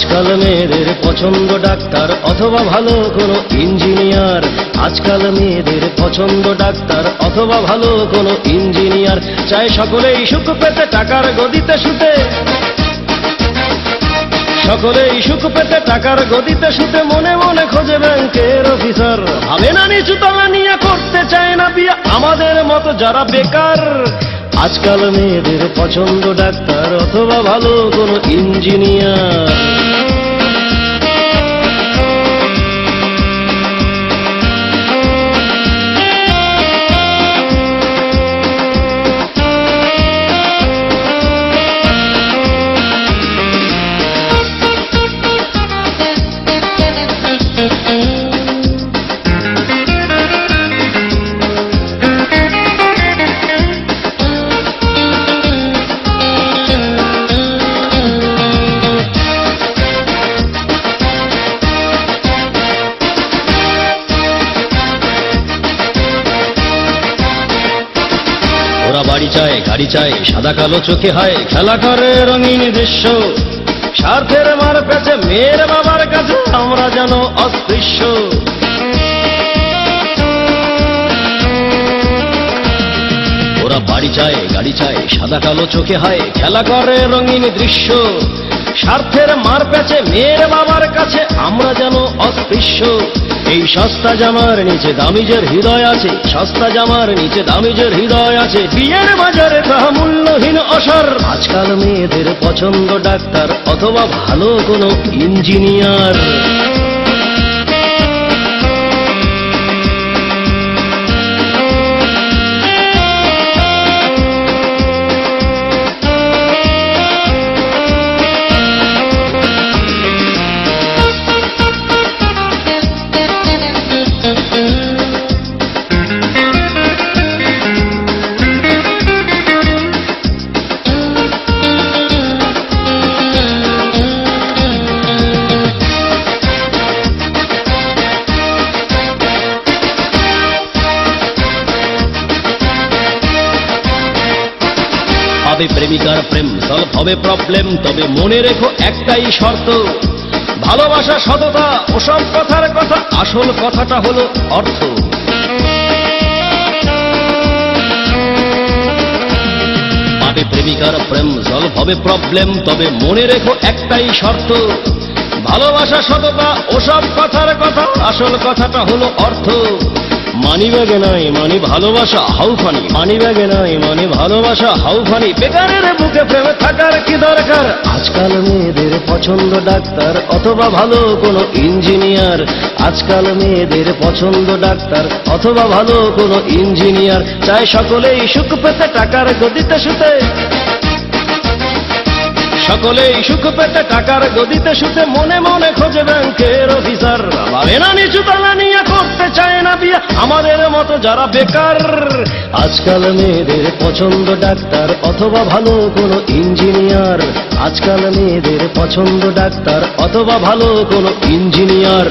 আজকাল মেয়েদের পছন্দ ডাক্তার অথবা ভালো কোনো ইঞ্জিনিয়ার। আজকাল মেয়েদের পছন্দ ডাক্তার অথবা ভালো কোনো ইঞ্জিনিয়ার। চায় সকলেই সুখ পেতে টাকার গদিতে শুতে, সকলেই সুখ পেতে টাকার গদিতে শুতে মনে মনে খোঁজে ব্যাংকের অফিসার। ভাবে না নিচু তলা নিয়ে করতে চায় না বিয়ে আমাদের মতো যারা বেকার। আজকাল মেয়েদের পছন্দ ডাক্তার অথবা ভালো কোনো ইঞ্জিনিয়ার। ওরা বাড়ি চায় গাড়ি চায় সাদা কালো চোখে হয় খেলা করে রঙিন দৃশ্য। স্বার্থের মার পেছে মেয়ের বাবার কাছে আমরা যেন অস্পৃশ্য। ওরা বাড়ি চায় গাড়ি চায় সাদা কালো চোখে হয় খেলা করে রঙিন দৃশ্য। স্বার্থের মার পেছে মেয়ের বাবার কাছে আমরা যেন অস্পৃশ্য। এই সস্তা জামার নিচে দামিজের হৃদয় আছে, সস্তা জামার নিচে দামিজের হৃদয় আছে। বিয়ের বাজারে তাহা মূল্যহীন অসার। আজকাল মেয়েদের পছন্দ ডাক্তার অথবা ভালো কোনো ইঞ্জিনিয়ার। পাবে প্রেমিকার প্রেম সলভ হবে প্রবলেম, তবে মনে রেখো একটাই শর্ত। ভালোবাসা সততা ওসব কথার কথা, আসল কথাটা হলো অর্থ। পাবে প্রেমিকার প্রেম সলভ হবে প্রবলেম, তবে মনে রেখো একটাই শর্ত। ভালোবাসা সততা ওসব কথার কথা, আসল কথাটা হলো অর্থ। মানি ব্যাগে নাই মানি ভালোবাসা হাউ ফানি, মানি ব্যাগে নাই মানি ভালোবাসা হাউ ফানি। বেকারের বুকে প্রেমে থাকার কি দরকার। আজকাল মেয়েদের পছন্দ ডাক্তার অথবা ভালো কোনো ইঞ্জিনিয়ার। আজকাল মেয়েদের পছন্দ ডাক্তার অথবা ভালো কোনো ইঞ্জিনিয়ার। চায় সকলেই সুখ পেতে টাকার গদিতে শুতে, সকলেই সুখ পেতে টাকার গদিতে শুতে মনে মনে খোঁজে ব্যাংকের অফিসার। ভাবে না নিচু তলা নিয়ে করতে চায় না বিয়ে আমাদের মতো যারা বেকার। আজকাল মেয়েদের পছন্দ ডাক্তার অথবা ভালো কোনো ইঞ্জিনিয়ার। আজকাল মেয়েদের পছন্দ ডাক্তার অথবা ভালো কোনো ইঞ্জিনিয়ার।